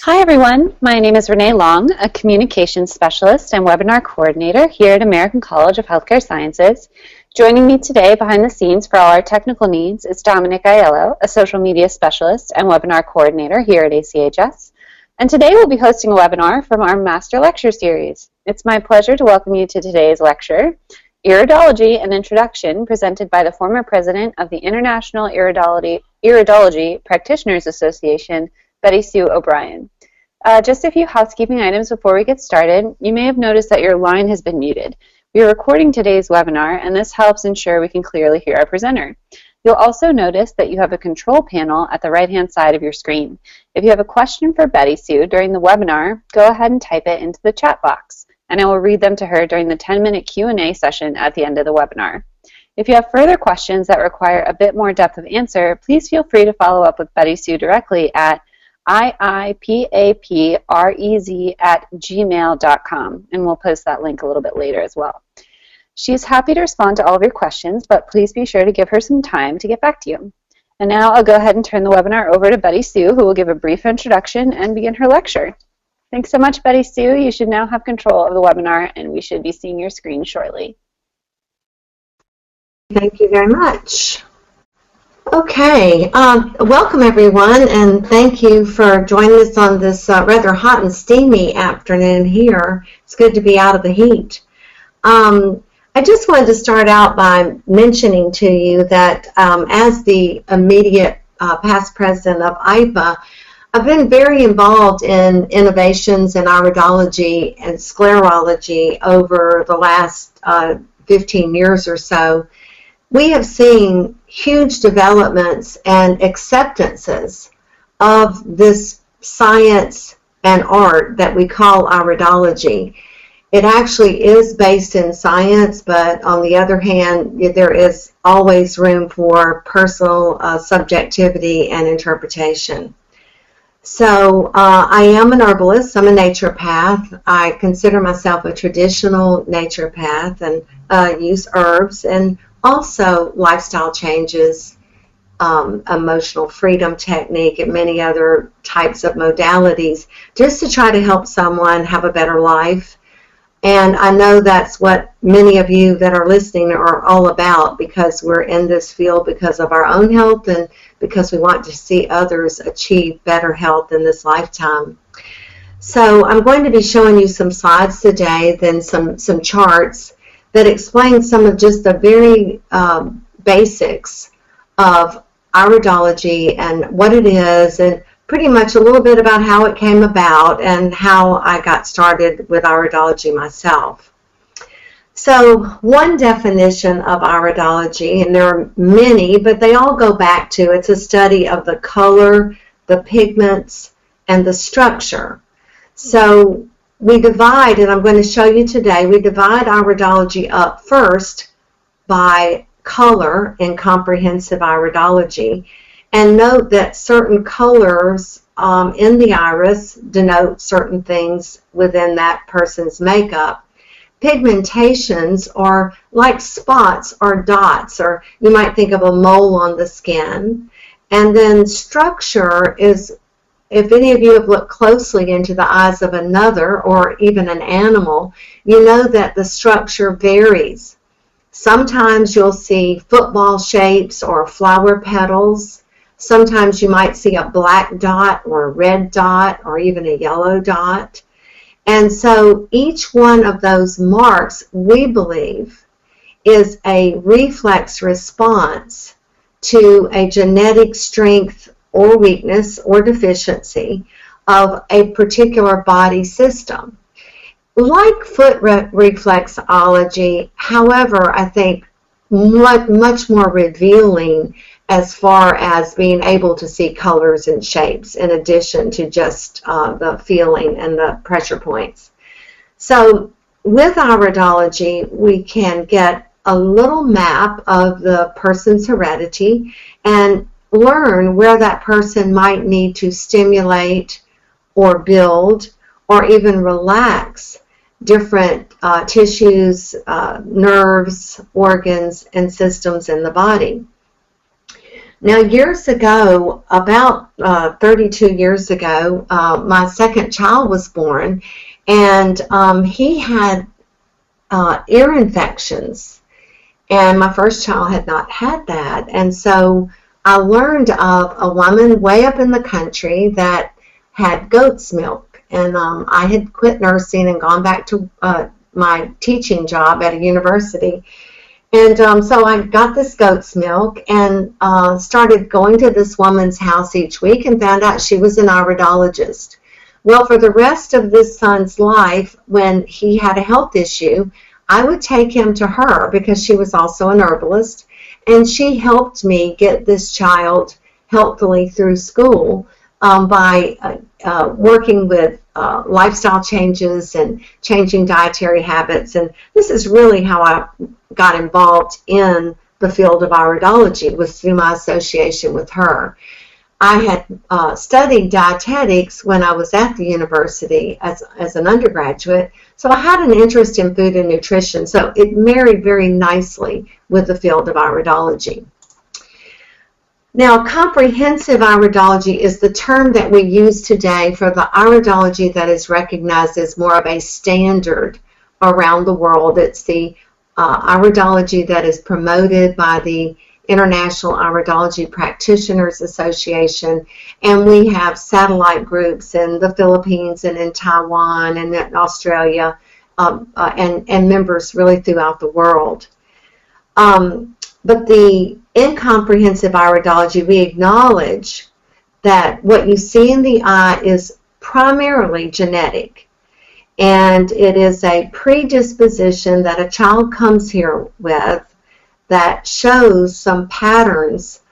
Hi everyone, my name is Renee Long, a communications specialist and webinar coordinator here at American College of Healthcare Sciences. Joining me today behind the scenes for all our technical needs is Dominic Aiello, a social media specialist and webinar coordinator here at ACHS. And today we'll be hosting a webinar from our Master Lecture Series. It's my pleasure to welcome you to today's lecture, Iridology, an Introduction, presented by the former president of the International Iridology Practitioners Association, Betty Sue O'Brien. Just a few housekeeping items before we get started. You may have noticed that your line has been muted. We are recording today's webinar, and this helps ensure we can clearly hear our presenter. You'll also notice that you have a control panel at the right-hand side of your screen. If you have a question for Betty Sue during the webinar, go ahead and type it into the chat box, and I will read them to her during the 10-minute Q&A session at the end of the webinar. If you have further questions that require a bit more depth of answer, please feel free to follow up with Betty Sue directly at iipaprez@gmail.com, and we'll post that link a little bit later as well. She's happy to respond to all of your questions, but please be sure to give her some time to get back to you. And now I'll go ahead and turn the webinar over to Betty Sue, who will give a brief introduction and begin her lecture. Thanks so much, Betty Sue. You should now have control of the webinar, and we should be seeing your screen shortly. Thank you very much. Okay, welcome everyone, and thank you for joining us on this rather hot and steamy afternoon here. It's good to be out of the heat. I just wanted to start out by mentioning to you that as the immediate past president of IPA, I've been very involved in innovations in iridology and sclerology over the last 15 years or so. We have seen huge developments and acceptances of this science and art that we call iridology. It actually is based in science, but on the other hand, there is always room for personal subjectivity and interpretation. So I am an herbalist. I'm a naturopath. I consider myself a traditional naturopath and use herbs and also lifestyle changes, emotional freedom technique, and many other types of modalities just to try to help someone have a better life. And I know that's what many of you that are listening are all about, because we're in this field because of our own health and because we want to see others achieve better health in this lifetime. So I'm going to be showing you some slides today, then some charts that explain some of just the very basics of iridology and what it is, and pretty much a little bit about how it came about and how I got started with iridology myself. So one definition of iridology, and there are many, but they all go back to, it's a study of the color, the pigments, and the structure. So we divide, and I'm going to show you today, we divide iridology up first by color in comprehensive iridology. And note that certain colors in the iris denote certain things within that person's makeup. Pigmentations are like spots or dots, or you might think of a mole on the skin. And then structure is, if any of you have looked closely into the eyes of another or even an animal, you know that the structure varies. Sometimes you'll see football shapes or flower petals. Sometimes you might see a black dot or a red dot or even a yellow dot. And so each one of those marks, we believe, is a reflex response to a genetic strength or weakness or deficiency of a particular body system. Like foot reflexology, however, I think much more revealing as far as being able to see colors and shapes in addition to just the feeling and the pressure points. So with iridology, we can get a little map of the person's heredity and learn where that person might need to stimulate or build or even relax different tissues, nerves, organs, and systems in the body. Now, years ago, about 32 years ago, my second child was born, and he had ear infections. And my first child had not had that. And so I learned of a woman way up in the country that had goat's milk. And I had quit nursing and gone back to my teaching job at a university. And so I got this goat's milk and started going to this woman's house each week and found out she was an iridologist. Well, for the rest of this son's life, when he had a health issue, I would take him to her because she was also an herbalist, and she helped me get this child healthily through school by working with lifestyle changes and changing dietary habits. And this is really how I got involved in the field of iridology, was through my association with her. I had studied dietetics when I was at the university as an undergraduate, so I had an interest in food and nutrition, so it married very nicely with the field of iridology. Now, comprehensive iridology is the term that we use today for the iridology that is recognized as more of a standard around the world. It's the iridology that is promoted by the International Iridology Practitioners Association, and we have satellite groups in the Philippines and in Taiwan and in Australia, and members really throughout the world. But in comprehensive iridology, we acknowledge that what you see in the eye is primarily genetic, and it is a predisposition that a child comes here with that shows some patterns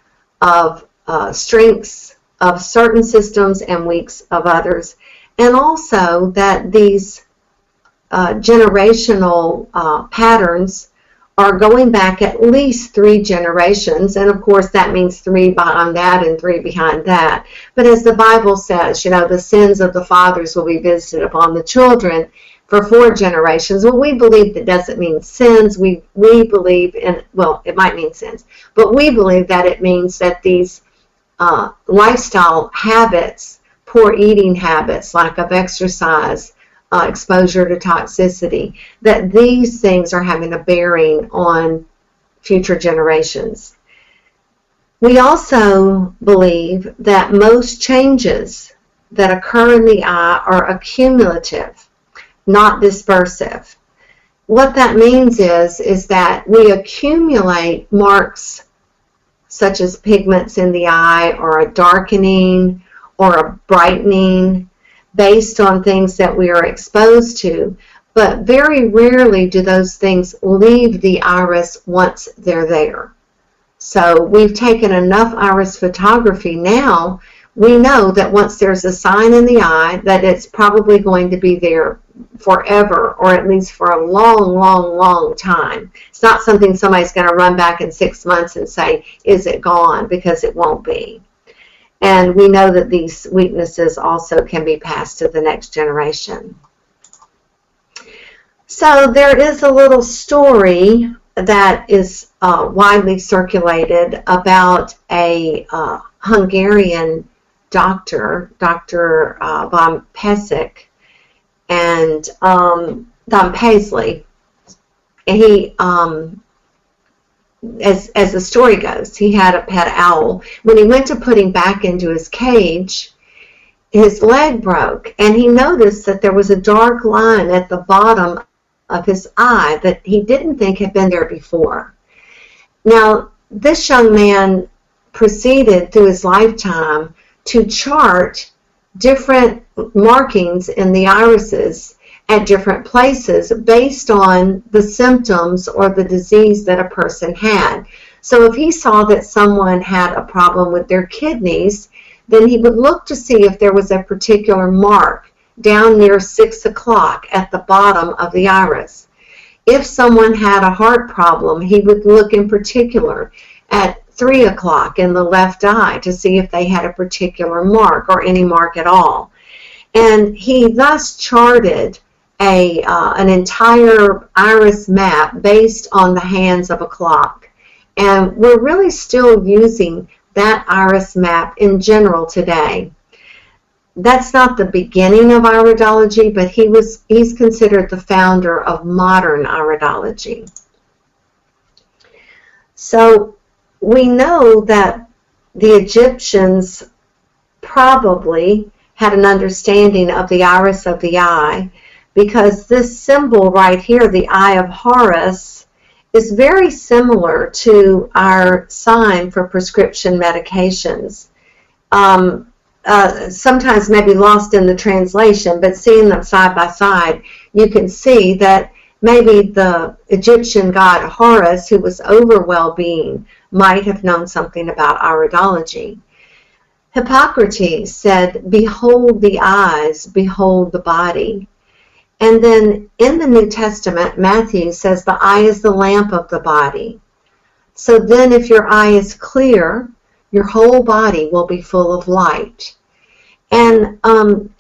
of strengths of certain systems and weaks of others, and also that these generational patterns are going back at least 3 generations, and of course that means 3 behind that and 3 behind that. But as the Bible says, you know, the sins of the fathers will be visited upon the children for 4 generations. Well, we believe that doesn't mean sins. We believe in, well, it might mean sins, but we believe that it means that these lifestyle habits, poor eating habits, lack of exercise, exposure to toxicity, that these things are having a bearing on future generations. We also believe that most changes that occur in the eye are accumulative, not dispersive. What that means is that we accumulate marks such as pigments in the eye, or a darkening or a brightening based on things that we are exposed to, but very rarely do those things leave the iris once they're there. So we've taken enough iris photography now, we know that once there's a sign in the eye, that it's probably going to be there forever, or at least for a long, long, long time. It's not something somebody's going to run back in 6 months and say, is it gone? Because it won't be. And we know that these weaknesses also can be passed to the next generation. So there is a little story that is widely circulated about a Hungarian doctor, Dr. von Pesek, and Don Paisley. He, as the story goes, he had a pet owl. When he went to put him back into his cage, his leg broke, and he noticed that there was a dark line at the bottom of his eye that he didn't think had been there before. Now, this young man proceeded through his lifetime to chart different markings in the irises at different places based on the symptoms or the disease that a person had. So if he saw that someone had a problem with their kidneys, then he would look to see if there was a particular mark down near 6 o'clock at the bottom of the iris. If someone had a heart problem, he would look in particular at 3 o'clock in the left eye to see if they had a particular mark or any mark at all. And he thus charted an entire iris map based on the hands of a clock. And we're really still using that iris map in general today. That's not the beginning of iridology, but he's considered the founder of modern iridology. So we know that the Egyptians probably had an understanding of the iris of the eye, because this symbol right here, the Eye of Horus, is very similar to our sign for prescription medications. Sometimes maybe lost in the translation, but seeing them side by side, you can see that maybe the Egyptian god Horus, who was over well-being, might have known something about iridology. Hippocrates said, "Behold the eyes, behold the body." And then in the New Testament, Matthew says the eye is the lamp of the body. So then if your eye is clear, your whole body will be full of light. And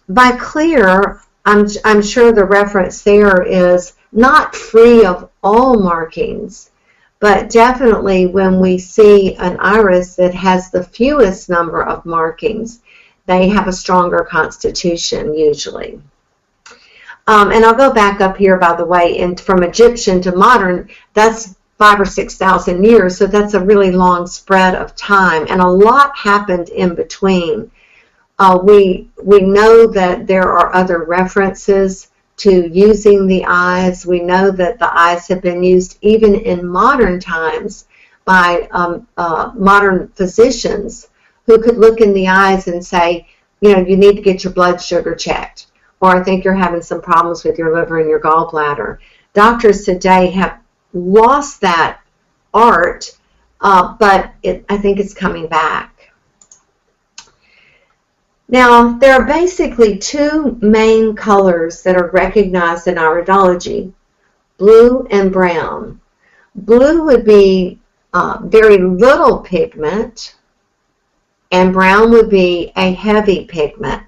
by clear, I'm sure the reference there is not free of all markings, but definitely when we see an iris that has the fewest number of markings, they have a stronger constitution usually. And I'll go back up here, by the way, and from Egyptian to modern, that's 5,000 or 6,000 years, so that's a really long spread of time, and a lot happened in between. We know that there are other references to using the eyes. We know that the eyes have been used even in modern times by modern physicians who could look in the eyes and say, you know, you need to get your blood sugar checked, or I think you're having some problems with your liver and your gallbladder. Doctors today have lost that art, but I think it's coming back. Now, there are basically two main colors that are recognized in iridology, blue and brown. Blue would be very little pigment, and brown would be a heavy pigment.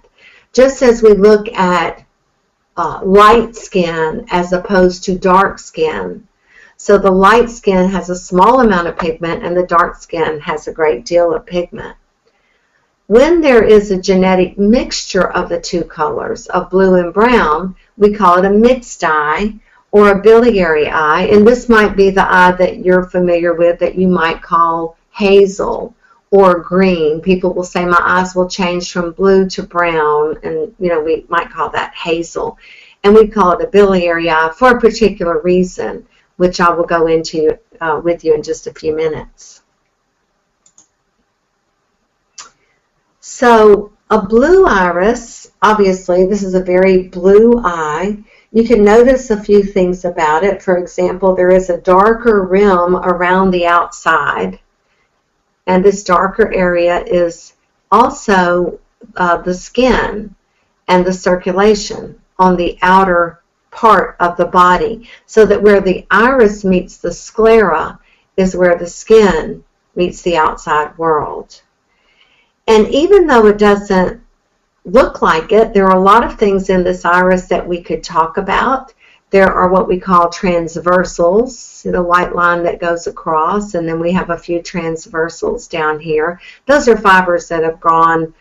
Just as we look at light skin as opposed to dark skin. So the light skin has a small amount of pigment and the dark skin has a great deal of pigment. When there is a genetic mixture of the two colors, of blue and brown, we call it a mixed eye or a biliary eye, and this might be the eye that you're familiar with that you might call hazel or green. People will say my eyes will change from blue to brown, and you know, we might call that hazel, and we call it a biliary eye for a particular reason, which I will go into with you in just a few minutes. So a blue iris, obviously this is a very blue eye. You can notice a few things about it. For example, there is a darker rim around the outside, and this darker area is also the skin and the circulation on the outer part of the body, so that where the iris meets the sclera is where the skin meets the outside world. And even though it doesn't look like it, there are a lot of things in this iris that we could talk about. There are what we call transversals, the white line that goes across, and then we have a few transversals down here. Those are fibers that have gone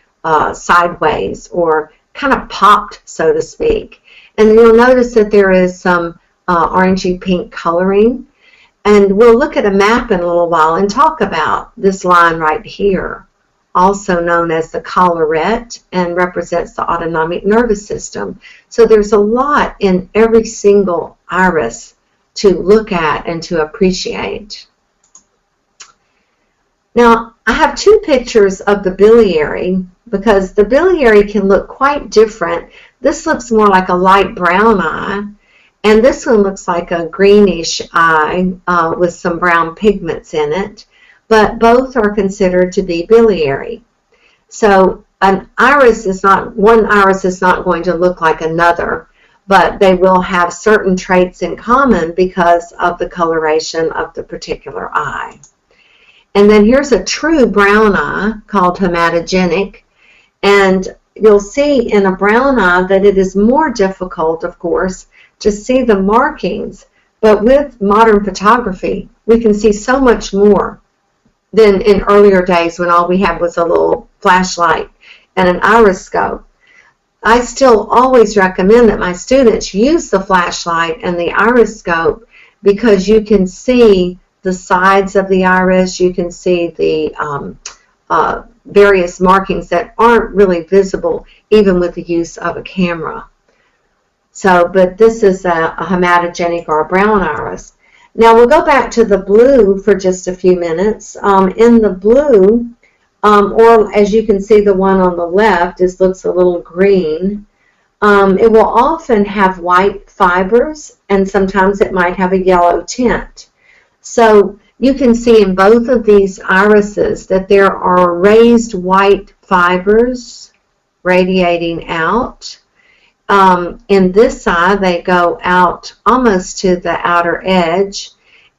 sideways or kind of popped, so to speak. And you'll notice that there is some orangey pink coloring. And we'll look at a map in a little while and talk about this line right here, also known as the collarette, and represents the autonomic nervous system. So there's a lot in every single iris to look at and to appreciate. Now, I have two pictures of the biliary, because the biliary can look quite different. This looks more like a light brown eye, and this one looks like a greenish eye with some brown pigments in it. But both are considered to be biliary. So one iris is not going to look like another, but they will have certain traits in common because of the coloration of the particular eye. And then here's a true brown eye called hematogenic, and you'll see in a brown eye that it is more difficult, of course, to see the markings, but with modern photography we can see so much more than in earlier days when all we had was a little flashlight and an iriscope. I still always recommend that my students use the flashlight and the iriscope because you can see the sides of the iris, you can see the various markings that aren't really visible even with the use of a camera. So, but this is a hematogenic or a brown iris. Now we'll go back to the blue for just a few minutes. In the blue, or as you can see, the one on the left looks a little green. It will often have white fibers, and sometimes it might have a yellow tint. So you can see in both of these irises that there are raised white fibers radiating out. In this eye, they go out almost to the outer edge.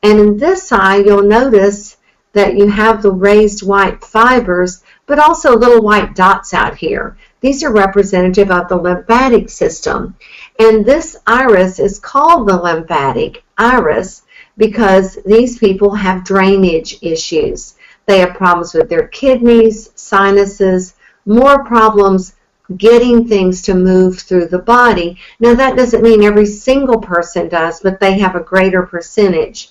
And in this eye, you'll notice that you have the raised white fibers, but also little white dots out here. These are representative of the lymphatic system. And this iris is called the lymphatic iris because these people have drainage issues. They have problems with their kidneys, sinuses, more problems getting things to move through the body. Now that doesn't mean every single person does, but they have a greater percentage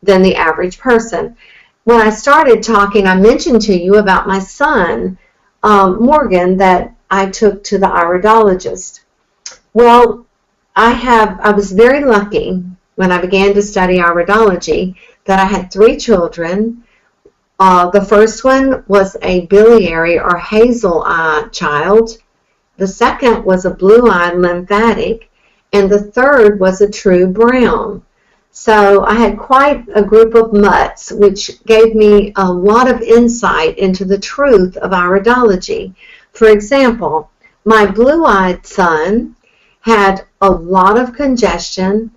than the average person. When I started talking, I mentioned to you about my son, Morgan, that I took to the iridologist. Well, I was very lucky when I began to study iridology that I had 3 children. The first one was a biliary or hazel eye child. The second was a blue-eyed lymphatic, and the third was a true brown. So I had quite a group of mutts, which gave me a lot of insight into the truth of iridology. For example, my blue-eyed son had a lot of congestion.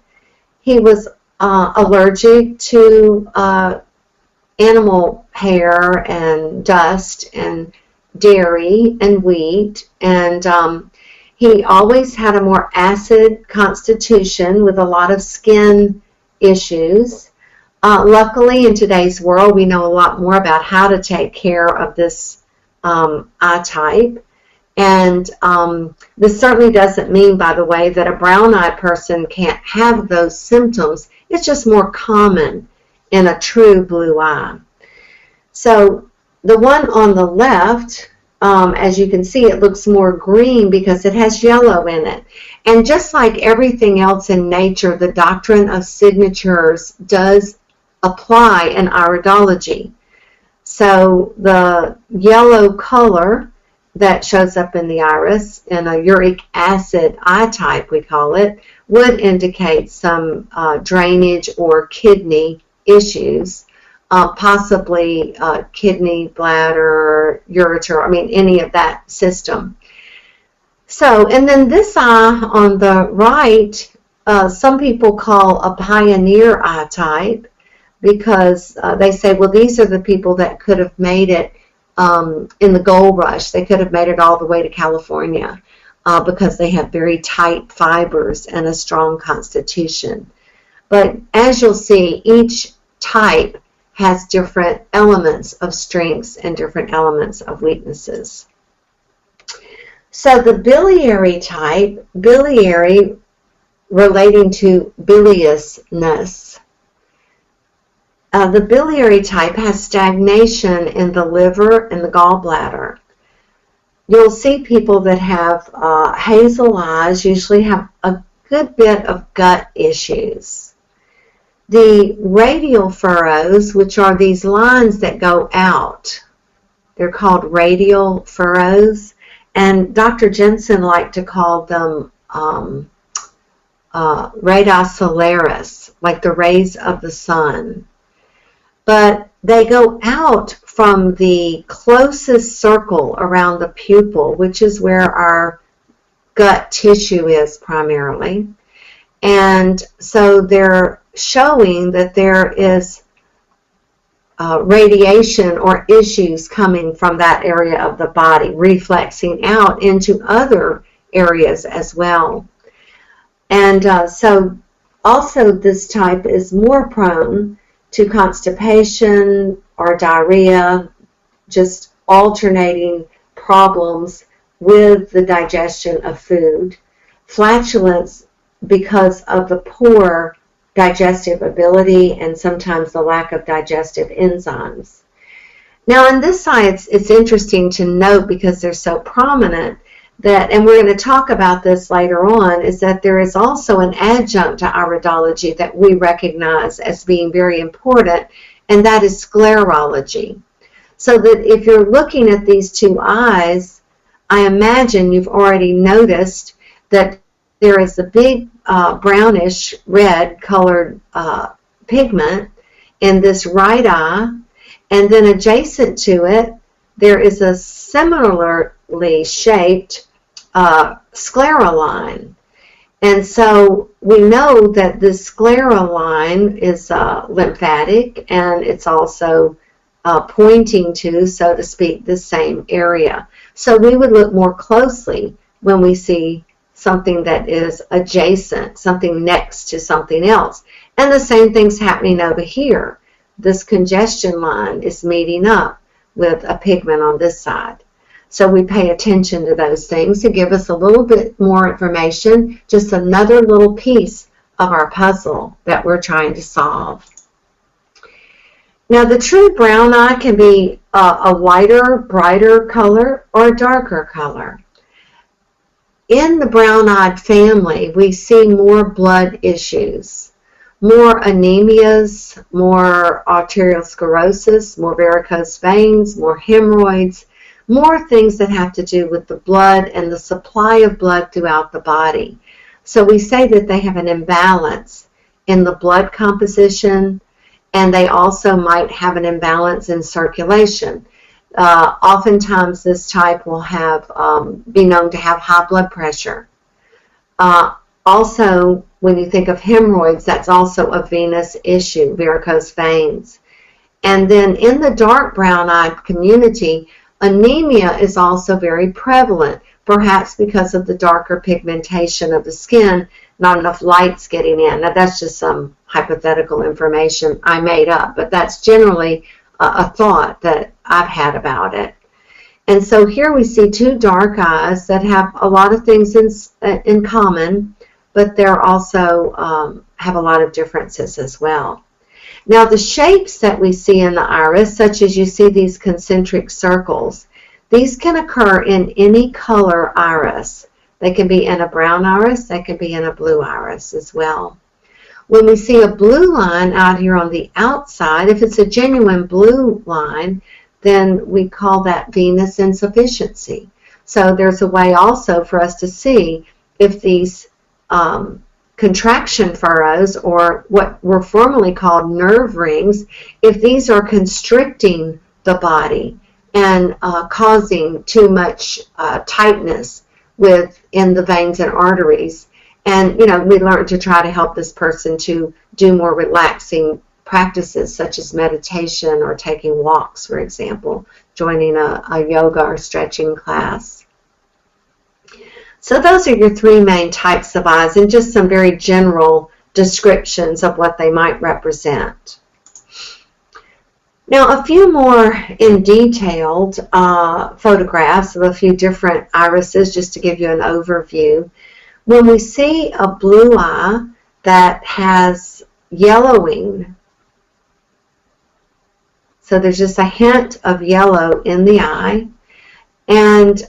He was allergic to animal hair and dust and dairy and wheat, and he always had a more acid constitution with a lot of skin issues. Luckily, in today's world, we know a lot more about how to take care of this eye type. And this certainly doesn't mean, by the way, that a brown-eyed person can't have those symptoms. It's just more common in a true blue eye. So the one on the left, as you can see, it looks more green because it has yellow in it. And just like everything else in nature, the doctrine of signatures does apply in iridology. So the yellow color that shows up in the iris, in a uric acid eye type we call it, would indicate some drainage or kidney issues, possibly kidney, bladder, ureter, any of that system. So, and then this eye on the right, some people call a pioneer eye type because they say, well, these are the people that could have made it in the gold rush. They could have made it all the way to California because they have very tight fibers and a strong constitution. But as you'll see, each type has different elements of strengths and different elements of weaknesses. So the biliary type, biliary relating to biliousness. The biliary type has stagnation in the liver and the gallbladder. You'll see people that have hazel eyes usually have a good bit of gut issues. The radial furrows, which are these lines that go out, they're called radial furrows, and Dr. Jensen liked to call them radii solaris, like the rays of the sun. But they go out from the closest circle around the pupil, which is where our gut tissue is primarily. And so they're showing that there is radiation or issues coming from that area of the body, reflexing out into other areas as well. And so also this type is more prone to constipation or diarrhea, just alternating problems with the digestion of food. Flatulence because of the poor digestive ability and sometimes the lack of digestive enzymes. Now in this science, it's interesting to note because they're so prominent that, and we're going to talk about this later on, is that there is also an adjunct to iridology that we recognize as being very important, and that is sclerology. So that if you're looking at these two eyes, I imagine you've already noticed that there is a big brownish red colored pigment in this right eye, and then adjacent to it there is a similarly shaped sclera line. And so we know that this sclera line is lymphatic, and it's also pointing to, so to speak, the same area. So we would look more closely when we see something that is adjacent, something next to something else. And the same thing's happening over here. This congestion line is meeting up with a pigment on this side. So we pay attention to those things to give us a little bit more information, just another little piece of our puzzle that we're trying to solve. Now the true brown eye can be a lighter, brighter color or a darker color. In the brown-eyed family, we see more blood issues, more anemias, more arteriosclerosis, more varicose veins, more hemorrhoids, more things that have to do with the blood and the supply of blood throughout the body. So we say that they have an imbalance in the blood composition, and they also might have an imbalance in circulation. Oftentimes this type will have be known to have high blood pressure. Also, when you think of hemorrhoids, that's also a venous issue, varicose veins. And then in the dark brown-eyed community, anemia is also very prevalent, perhaps because of the darker pigmentation of the skin, not enough light's getting in. Now that's just some hypothetical information I made up, but that's generally a thought that I've had about it. And so here we see two dark eyes that have a lot of things in common, but they're also have a lot of differences as well. Now the shapes that we see in the iris, such as you see these concentric circles, these can occur in any color iris. They can be in a brown iris, they can be in a blue iris as well. When we see a blue line out here on the outside, if it's a genuine blue line, then we call that venous insufficiency. So there's a way also for us to see if these contraction furrows, or what were formerly called nerve rings, if these are constricting the body and causing too much tightness within the veins and arteries. And, you know, we learned to try to help this person to do more relaxing practices such as meditation or taking walks, for example, joining a yoga or stretching class. So those are your three main types of eyes and just some very general descriptions of what they might represent. Now a few more in detailed photographs of a few different irises just to give you an overview. When we see a blue eye that has yellowing, so there's just a hint of yellow in the eye, and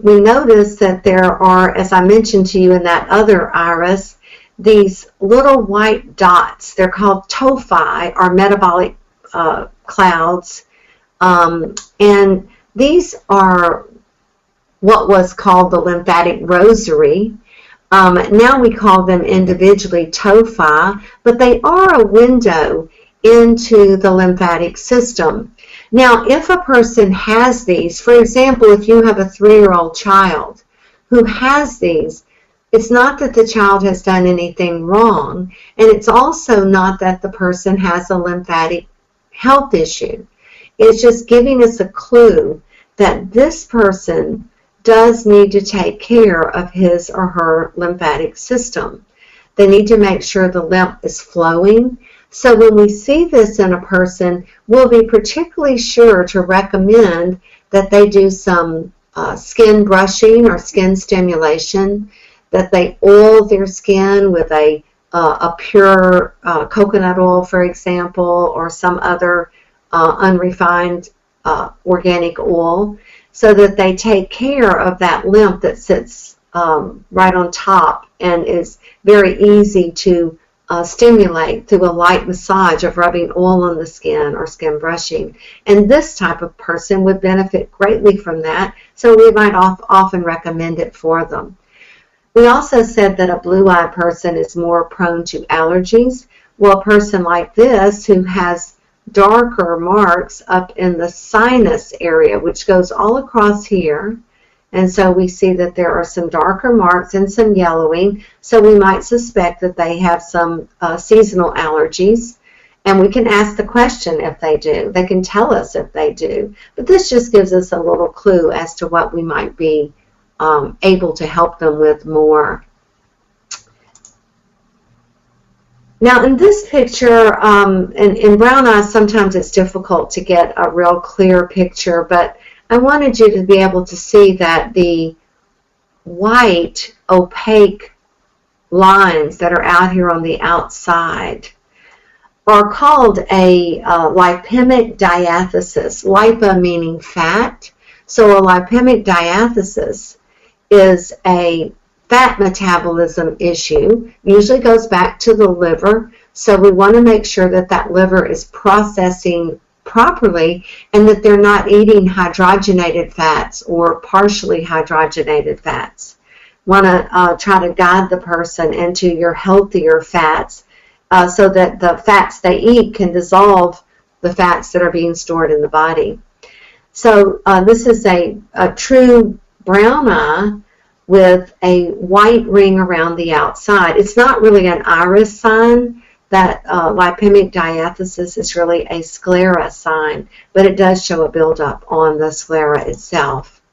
we notice that there are, as I mentioned to you in that other iris, these little white dots. They're called tophi, or metabolic clouds, and these are what was called the lymphatic rosary. Now we call them individually tophi, but they are a window into the lymphatic system. Now, if a person has these, for example, if you have a 3-year-old child who has these, it's not that the child has done anything wrong, and it's also not that the person has a lymphatic health issue. It's just giving us a clue that this person does need to take care of his or her lymphatic system. They need to make sure the lymph is flowing. So when we see this in a person, we'll be particularly sure to recommend that they do some skin brushing or skin stimulation, that they oil their skin with a pure coconut oil, for example, or some other unrefined organic oil, so that they take care of that lymph that sits right on top and is very easy to stimulate through a light massage of rubbing oil on the skin or skin brushing. And this type of person would benefit greatly from that, so we might often recommend it for them. We also said that a blue-eye person is more prone to allergies. Well, a person like this who has darker marks up in the sinus area, which goes all across here, and so we see that there are some darker marks and some yellowing, so we might suspect that they have some seasonal allergies, and we can ask the question if they do. They can tell us if they do, but this just gives us a little clue as to what we might be able to help them with more. Now in this picture, in brown eyes, sometimes it's difficult to get a real clear picture, but I wanted you to be able to see that the white, opaque lines that are out here on the outside are called a lipemic diathesis, lipa meaning fat. So a lipemic diathesis is a fat metabolism issue, usually goes back to the liver, so we want to make sure that that liver is processing properly and that they're not eating hydrogenated fats or partially hydrogenated fats. Want to try to guide the person into your healthier fats so that the fats they eat can dissolve the fats that are being stored in the body. So this is a true brown eye with a white ring around the outside. It's not really an iris sign. That lipemic diathesis is really a sclera sign, but it does show a buildup on the sclera itself.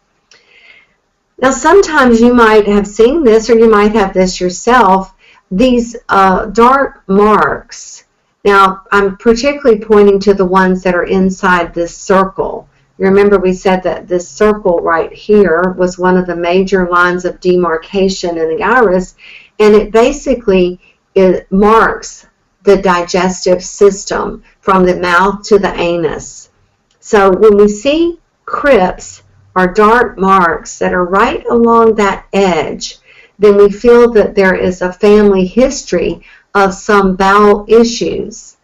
Now sometimes you might have seen this, or you might have this yourself, these dark marks. Now I'm particularly pointing to the ones that are inside this circle. You remember we said that this circle right here was one of the major lines of demarcation in the iris, and it basically marks the digestive system from the mouth to the anus. So when we see crypts or dark marks that are right along that edge, then we feel that there is a family history of some bowel issues.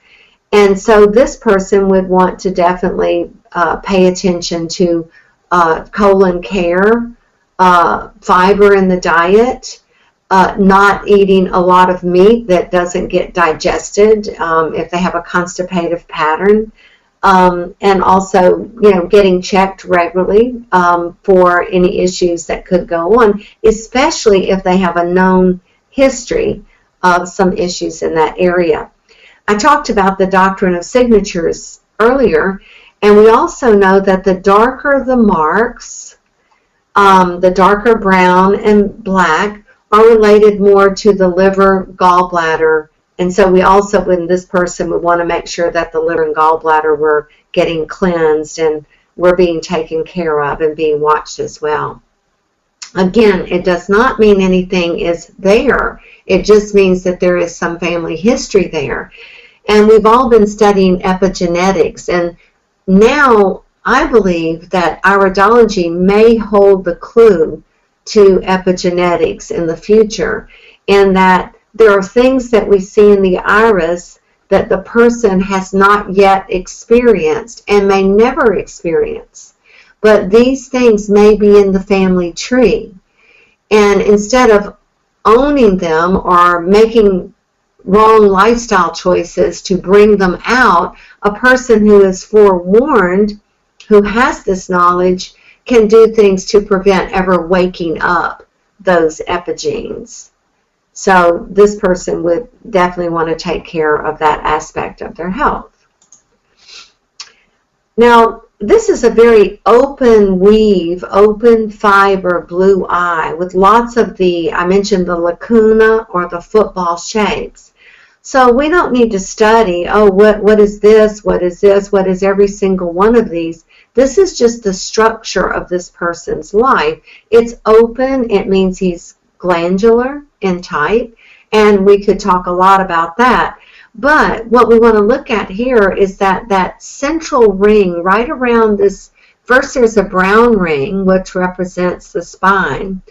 And so this person would want to definitely pay attention to colon care, fiber in the diet, not eating a lot of meat that doesn't get digested if they have a constipative pattern, and also, getting checked regularly for any issues that could go on, especially if they have a known history of some issues in that area. I talked about the doctrine of signatures earlier, and we also know that the darker the marks, the darker brown and black, are related more to the liver, gallbladder, and so we also, in this person, would want to make sure that the liver and gallbladder were getting cleansed and were being taken care of and being watched as well. Again, it does not mean anything is there. It just means that there is some family history there. And we've all been studying epigenetics, and now I believe that iridology may hold the clue to epigenetics in the future, and that there are things that we see in the iris that the person has not yet experienced and may never experience. But these things may be in the family tree. And instead of owning them or making wrong lifestyle choices to bring them out, a person who is forewarned, who has this knowledge, can do things to prevent ever waking up those epigenes. So this person would definitely want to take care of that aspect of their health. Now, this is a very open weave, open fiber blue eye with lots of I mentioned the lacuna or the football shapes. So we don't need to study, oh, what is this, what is this, what is every single one of these. This is just the structure of this person's life. It's open. It means he's glandular in type, and we could talk a lot about that. But what we want to look at here is that central ring right around this. First, there's a brown ring, which represents the spine,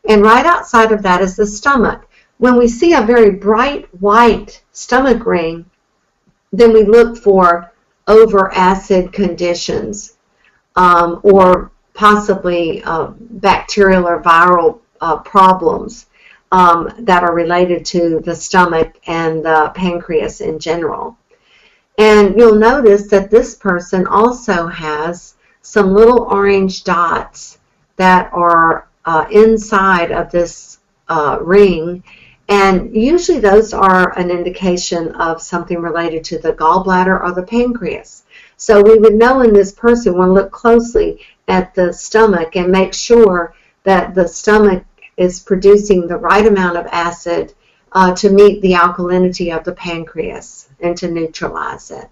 and right outside of that is the stomach. When we see a very bright white stomach ring, then we look for over-acid conditions, or possibly bacterial or viral problems that are related to the stomach and the pancreas in general. And you'll notice that this person also has some little orange dots that are inside of this ring, and usually those are an indication of something related to the gallbladder or the pancreas. So we would know in this person, we want to look closely at the stomach and make sure that the stomach is producing the right amount of acid to meet the alkalinity of the pancreas and to neutralize it.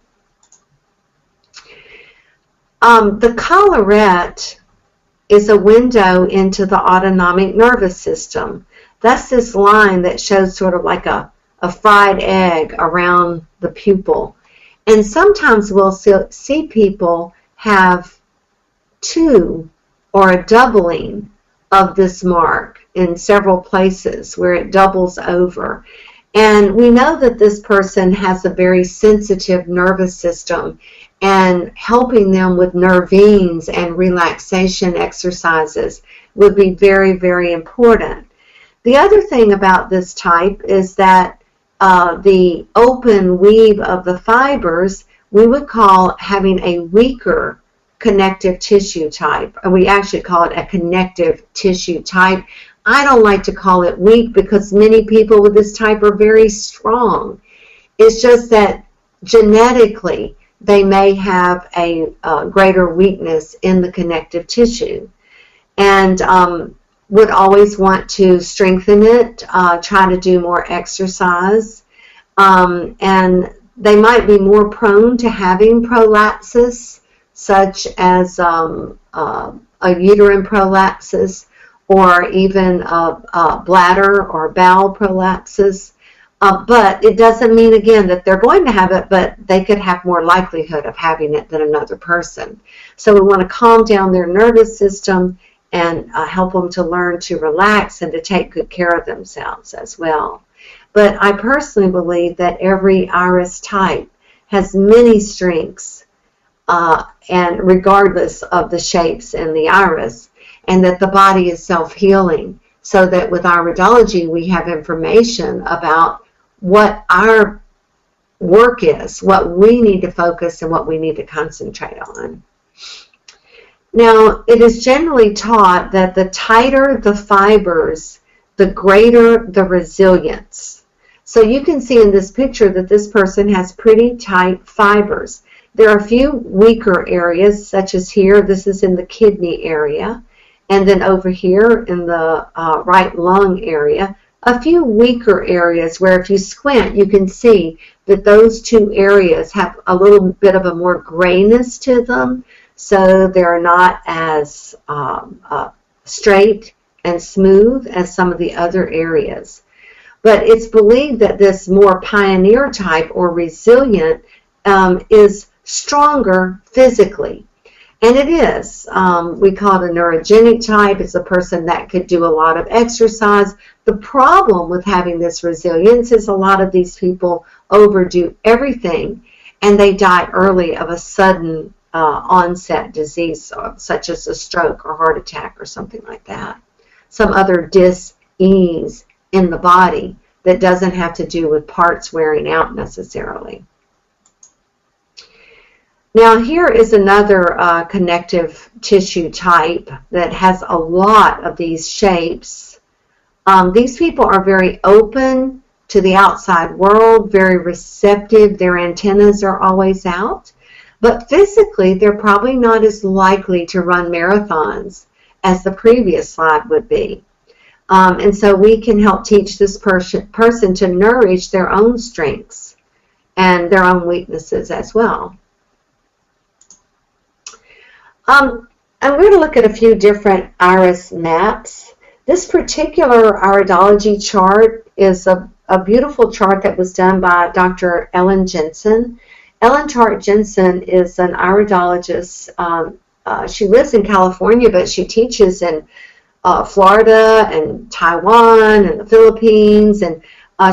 The collarette is a window into the autonomic nervous system. That's this line that shows sort of like a fried egg around the pupil. And sometimes we'll see people have two or a doubling of this mark in several places where it doubles over. And we know that this person has a very sensitive nervous system, and helping them with nervines and relaxation exercises would be very, very important. The other thing about this type is that the open weave of the fibers we would call having a weaker connective tissue type, or we actually call it a connective tissue type. I don't like to call it weak because many people with this type are very strong. It's just that genetically they may have a greater weakness in the connective tissue, and would always want to strengthen it, try to do more exercise, and they might be more prone to having prolapses, such as a uterine prolapses, or even bladder or bowel prolapses. But it doesn't mean, again, that they're going to have it, but they could have more likelihood of having it than another person. So we want to calm down their nervous system and help them to learn to relax and to take good care of themselves as well. But I personally believe that every iris type has many strengths, and regardless of the shapes in the iris, and that the body is self-healing, so that with iridology we have information about what our work is, what we need to focus and what we need to concentrate on. Now, it is generally taught that the tighter the fibers, the greater the resilience. So you can see in this picture that this person has pretty tight fibers. There are a few weaker areas, such as here, this is in the kidney area, and then over here in the right lung area, a few weaker areas where if you squint, you can see that those two areas have a little bit of a more grayness to them, so they're not as straight and smooth as some of the other areas. But it's believed that this more pioneer type or resilient is stronger physically. And it is. We call it a neurogenic type. It's a person that could do a lot of exercise. The problem with having this resilience is a lot of these people overdo everything, and they die early of a sudden onset disease, such as a stroke or heart attack or something like that. Some other dis-ease in the body that doesn't have to do with parts wearing out necessarily. Now here is another connective tissue type that has a lot of these shapes. These people are very open to the outside world, very receptive. Their antennas are always out. But physically, they're probably not as likely to run marathons as the previous slide would be. And so we can help teach this person to nourish their own strengths and their own weaknesses as well. I'm going to look at a few different iris maps. This particular iridology chart is a beautiful chart that was done by Dr. Jensen. Jensen is an iridologist. She lives in California, but she teaches in Florida and Taiwan and the Philippines, and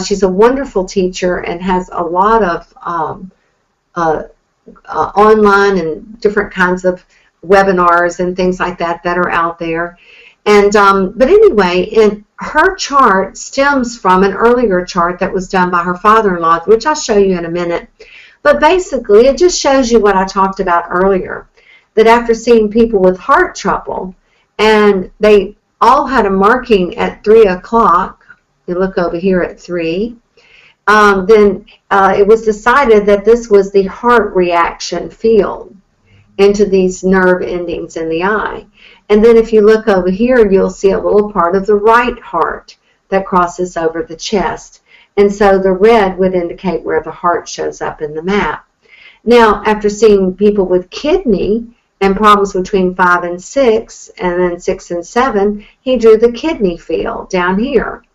she's a wonderful teacher and has a lot of online and different kinds of webinars and things like that that are out there. And but anyway, her chart stems from an earlier chart that was done by her father-in-law, which I'll show you in a minute. But basically, it just shows you what I talked about earlier, that after seeing people with heart trouble, and they all had a marking at 3 o'clock, you look over here at 3, then it was decided that this was the heart reaction field into these nerve endings in the eye. And then if you look over here, you'll see a little part of the right heart that crosses over the chest. And so the red would indicate where the heart shows up in the map. Now, after seeing people with kidney and problems between 5 and 6, and then 6 and 7, he drew the kidney field down here.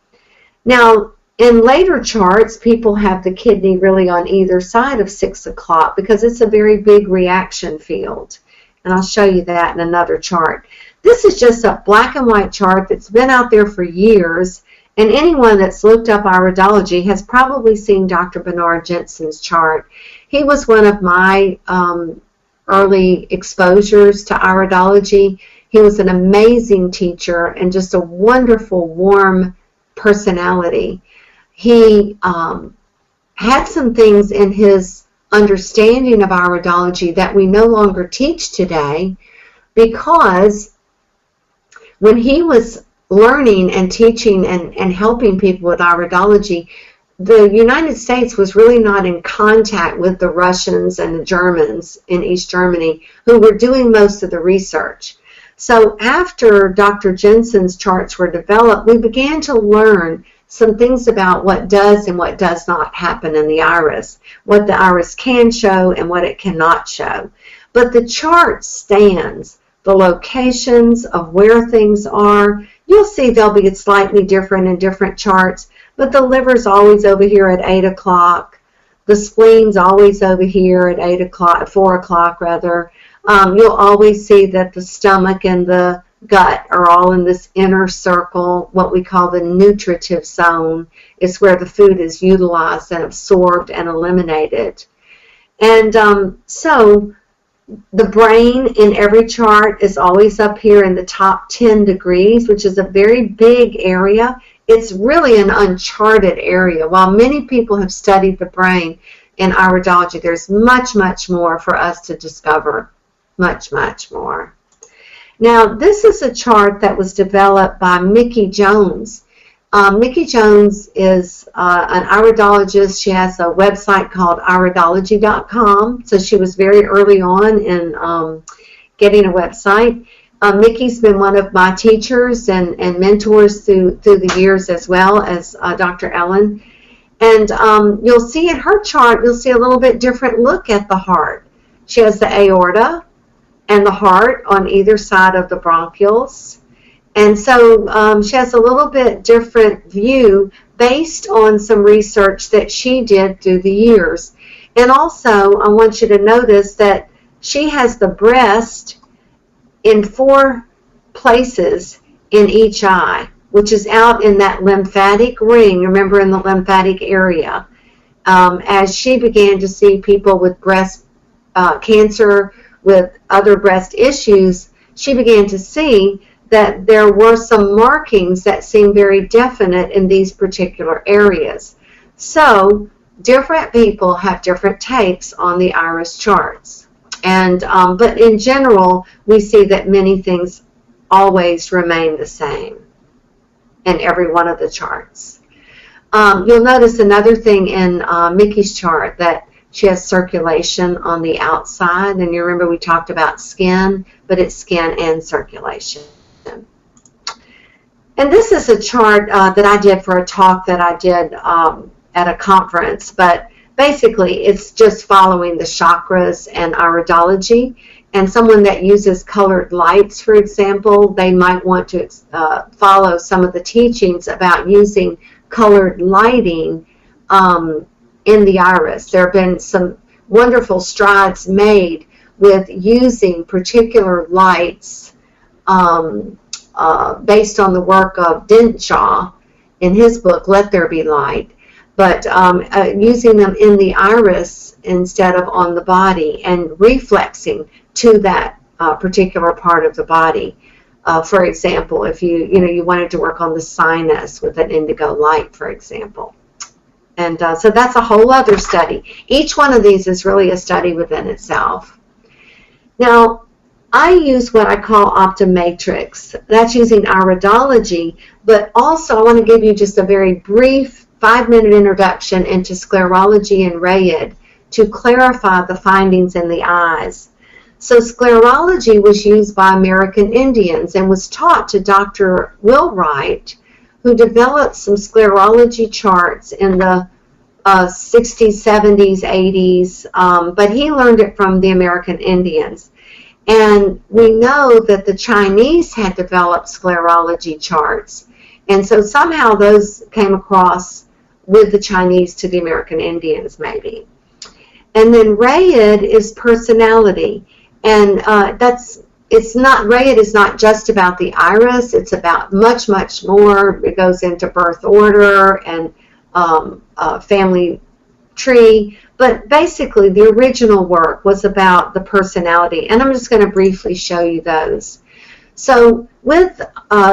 Now, in later charts, people have the kidney really on either side of 6 o'clock because it's a very big reaction field. And I'll show you that in another chart. This is just a black and white chart that's been out there for years, and anyone that's looked up iridology has probably seen Dr. Bernard Jensen's chart. He was one of my early exposures to iridology. He was an amazing teacher and just a wonderful, warm personality. He had some things in his understanding of iridology that we no longer teach today, because when he was learning and teaching and helping people with iridology, the United States was really not in contact with the Russians and the Germans in East Germany who were doing most of the research. So after Dr. Jensen's charts were developed, we began to learn some things about what does and what does not happen in the iris, what the iris can show and what it cannot show. But the chart stands, the locations of where things are. You'll see they'll be slightly different in different charts, but the liver's always over here at 8 o'clock. The spleen's always over here at 8 o'clock, 4 o'clock rather. You'll always see that the stomach and the gut are all in this inner circle, what we call the nutritive zone. It's where the food is utilized and absorbed and eliminated. And so the brain in every chart is always up here in the top 10 degrees, which is a very big area. It's really an uncharted area. While many people have studied the brain in iridology, there's much, much more for us to discover. Much, much more. Now, this is a chart that was developed by Mickey Jones. Mickey Jones is an iridologist. She has a website called Iridology.com. So she was very early on in getting a website. Mickey's been one of my teachers and mentors through the years, as well as Dr. Ellen. And you'll see in her chart, you'll see a little bit different look at the heart. She has the aorta and the heart on either side of the bronchioles. And so she has a little bit different view based on some research that she did through the years. And also, I want you to notice that she has the breast in 4 places in each eye, which is out in that lymphatic ring, remember, in the lymphatic area. As she began to see people with breast cancer, with other breast issues, she began to see that there were some markings that seemed very definite in these particular areas. So different people have different takes on the iris charts. And but in general, we see that many things always remain the same in every one of the charts. You'll notice another thing in Mickey's chart, that she has circulation on the outside. And you remember we talked about skin, but it's skin and circulation. And this is a chart that I did for a talk that I did at a conference, but basically it's just following the chakras and iridology. And someone that uses colored lights, for example, they might want to follow some of the teachings about using colored lighting in the iris. There have been some wonderful strides made with using particular lights based on the work of Denshaw in his book, Let There Be Light, but using them in the iris instead of on the body and reflexing to that particular part of the body. For example, if you wanted to work on the sinus with an indigo light, for example. And so that's a whole other study. Each one of these is really a study within itself. Now, I use what I call Optomatrix. That's using iridology, but also I want to give you just a very brief 5-minute introduction into sclerology and Rayid to clarify the findings in the eyes. So sclerology was used by American Indians and was taught to Dr. Wheelwright, who developed some sclerology charts in the 60s, 70s, 80s, but he learned it from the American Indians. And we know that the Chinese had developed sclerology charts, and so somehow those came across with the Chinese to the American Indians, maybe. And then Rayid is personality. And Rayid is not just about the iris, it's about much, much more. It goes into birth order and family tree. But basically, the original work was about the personality. And I'm just going to briefly show you those. So with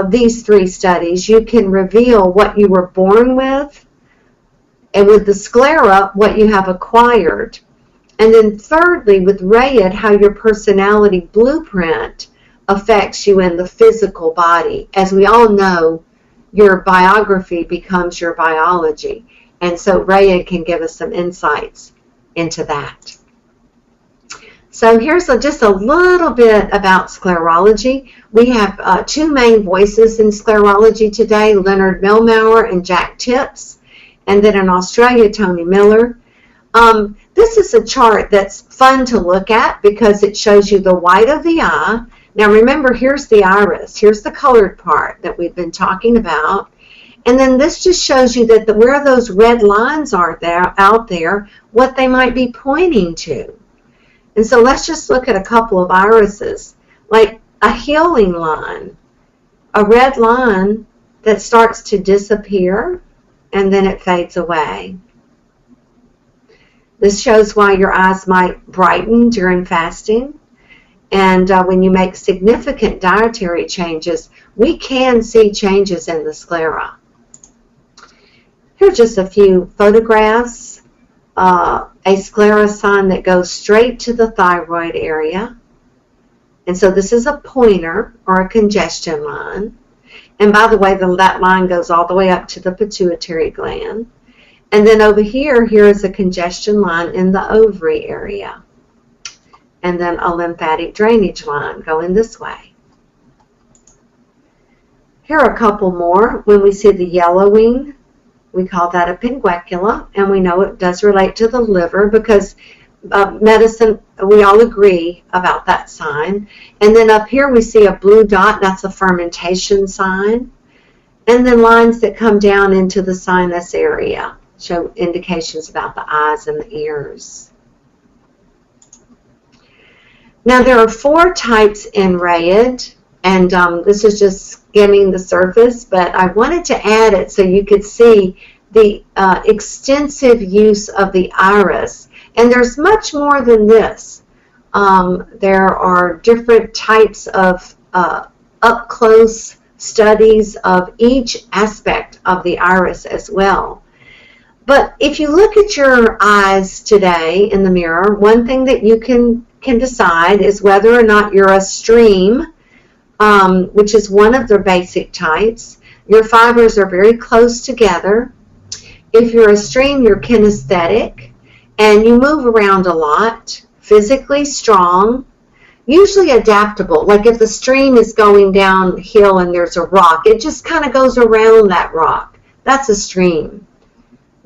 these 3 studies, you can reveal what you were born with, and with the sclera, what you have acquired. And then thirdly, with Rayid, how your personality blueprint affects you in the physical body. As we all know, your biography becomes your biology. And so Rayid can give us some insights into that. So here's just a little bit about sclerology. We have 2 main voices in sclerology today, Leonard Milmauer and Jack Tipps, and then in Australia, Tony Miller. This is a chart that's fun to look at because it shows you the white of the eye. Now remember, here's the iris. Here's the colored part that we've been talking about. And then this just shows you that where those red lines are out there, what they might be pointing to. And so let's just look at a couple of irises, like a healing line, a red line that starts to disappear and then it fades away. This shows why your eyes might brighten during fasting. And when you make significant dietary changes, we can see changes in the sclera. Here are just a few photographs. A sclera sign that goes straight to the thyroid area. And so this is a pointer or a congestion line. And by the way, that line goes all the way up to the pituitary gland. And then over here is a congestion line in the ovary area. And then a lymphatic drainage line going this way. Here are a couple more. When we see the yellowing, we call that a pinguecula, and we know it does relate to the liver because medicine, we all agree about that sign. And then up here we see a blue dot, that's a fermentation sign. And then lines that come down into the sinus area show indications about the eyes and the ears. Now there are 4 types in Rayid, and this is just skimming the surface, but I wanted to add it so you could see the extensive use of the iris. And there's much more than this. There are different types of up-close studies of each aspect of the iris as well. But if you look at your eyes today in the mirror, one thing that you can decide is whether or not you're a stream, which is one of the basic types. Your fibers are very close together. If you're a stream, you're kinesthetic, and you move around a lot, physically strong. Usually adaptable. Like if the stream is going downhill and there's a rock, it just kind of goes around that rock. That's a stream.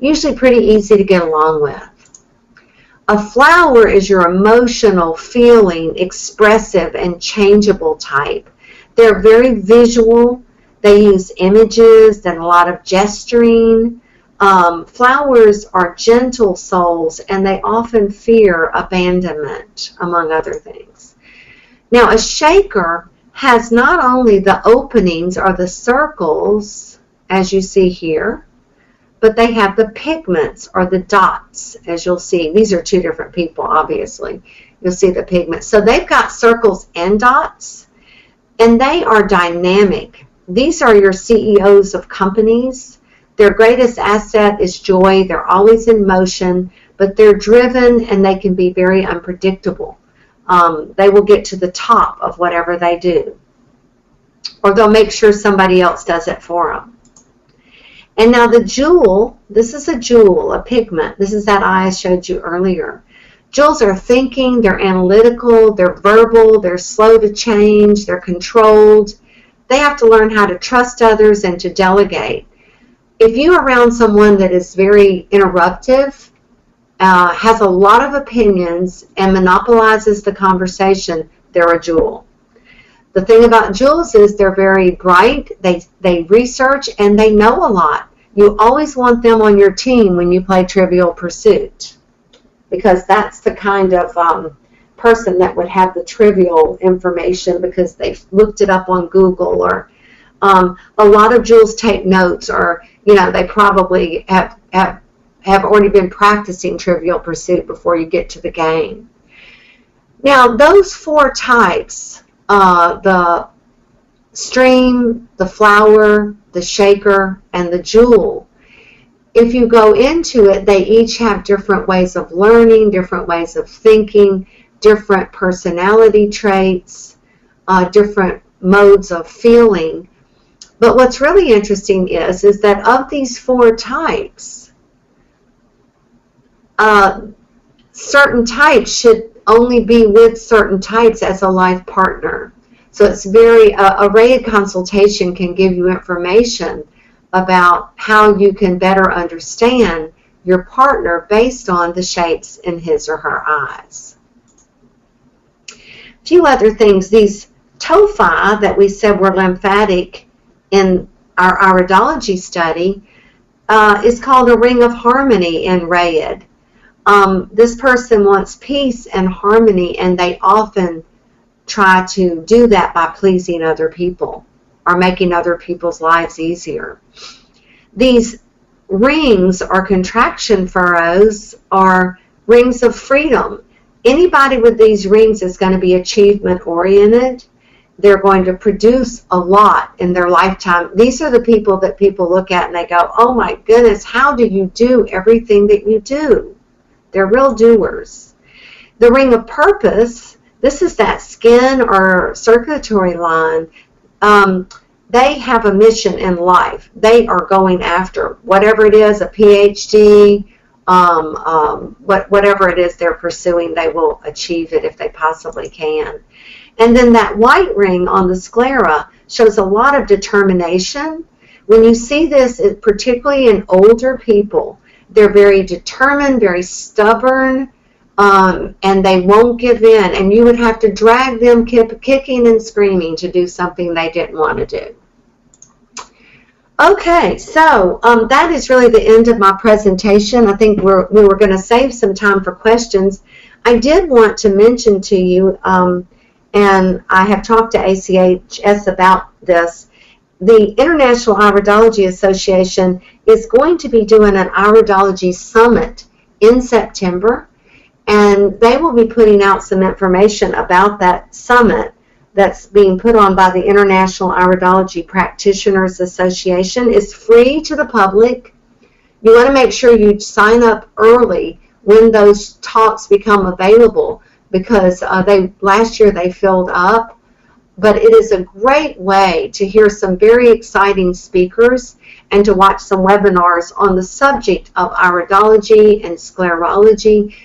Usually pretty easy to get along with. A flower is your emotional, feeling, expressive, and changeable type. They're very visual. They use images and a lot of gesturing. Flowers are gentle souls, and they often fear abandonment, among other things. Now, a shaker has not only the openings or the circles, as you see here, but they have the pigments or the dots, as you'll see. These are two different people, obviously. You'll see the pigments. So they've got circles and dots, and they are dynamic. These are your CEOs of companies. Their greatest asset is joy. They're always in motion, but they're driven, and they can be very unpredictable. They will get to the top of whatever they do, or they'll make sure somebody else does it for them. And now the jewel, this is a jewel, a pigment. This is that eye I showed you earlier. Jewels are thinking, they're analytical, they're verbal, they're slow to change, they're controlled. They have to learn how to trust others and to delegate. If you're around someone that is very interruptive, has a lot of opinions, and monopolizes the conversation, they're a jewel. The thing about jewels is they're very bright, they research, and they know a lot. You always want them on your team when you play Trivial Pursuit, because that's the kind of person that would have the trivial information because they've looked it up on Google, or a lot of jewels take notes, or they probably have already been practicing Trivial Pursuit before you get to the game. Now, those four types, the stream, the flower, the shaker, and the jewel, if you go into it, they each have different ways of learning, different ways of thinking, different personality traits, different modes of feeling. But what's really interesting is that of these four types, certain types should only be with certain types as a life partner. So it's a rated consultation can give you information about how you can better understand your partner based on the shapes in his or her eyes. A few other things. These tophi that we said were lymphatic in our iridology study is called a ring of harmony in Rayid. This person wants peace and harmony, and they often try to do that by pleasing other people or making other people's lives easier. These rings or contraction furrows are rings of freedom. Anybody with these rings is going to be achievement oriented. They're going to produce a lot in their lifetime. These are the people that people look at and they go, oh my goodness, how do you do everything that you do? They're real doers. The ring of purpose, this is that skin or circulatory line. They have a mission in life. They are going after whatever it is, a PhD, whatever it is they're pursuing, they will achieve it if they possibly can. And then that white ring on the sclera shows a lot of determination. When you see this, particularly in older people, they're very determined, very stubborn, and they won't give in. And you would have to drag them kicking and screaming to do something they didn't want to do. Okay, so that is really the end of my presentation. I think we were going to save some time for questions. I did want to mention to you, and I have talked to ACHS about this, the International Iridology Association is going to be doing an Iridology Summit in September, and they will be putting out some information about that summit that's being put on by the International Iridology Practitioners Association. It's free to the public. You want to make sure you sign up early when those talks become available, because last year they filled up. But it is a great way to hear some very exciting speakers and to watch some webinars on the subject of iridology and sclerology.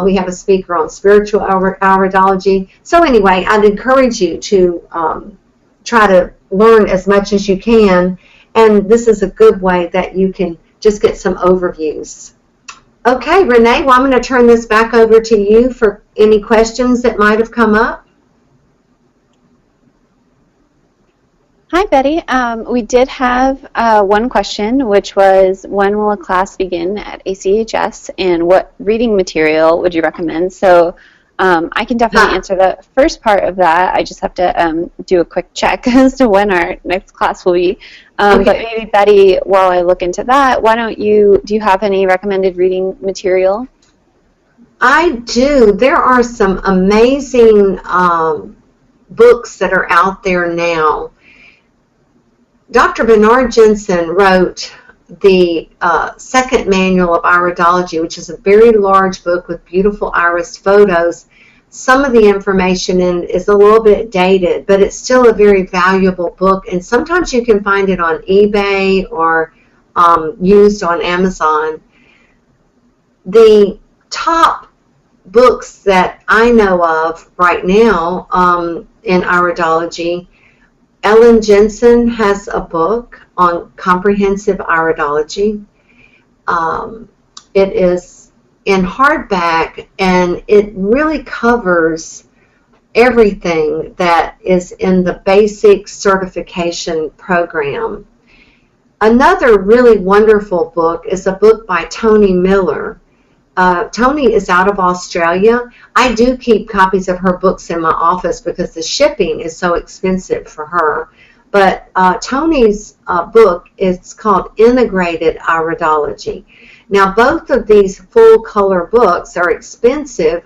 We have a speaker on spiritual iridology. So anyway, I'd encourage you to try to learn as much as you can, and this is a good way that you can just get some overviews. Okay, Renee, well, I'm going to turn this back over to you for any questions that might have come up. Hi, Betty. We did have one question, which was, when will a class begin at ACHS, and what reading material would you recommend? So I can definitely answer the first part of that. I just have to do a quick check as to when our next class will be. Okay. But maybe, Betty, while I look into that, why don't do you have any recommended reading material? I do. There are some amazing books that are out there now. Dr. Bernard Jensen wrote the second manual of iridology, which is a very large book with beautiful iris photos. Some of the information in is a little bit dated, but it's still a very valuable book, and sometimes you can find it on eBay or used on Amazon. The top books that I know of right now in iridology, Ellen Jensen has a book on comprehensive iridology. It is in hardback, and it really covers everything that is in the basic certification program. Another really wonderful book is a book by Toni Miller. Toni is out of Australia. I do keep copies of her books in my office because the shipping is so expensive for her. But Toni's book is called Integrated Iridology. Now, both of these full-color books are expensive,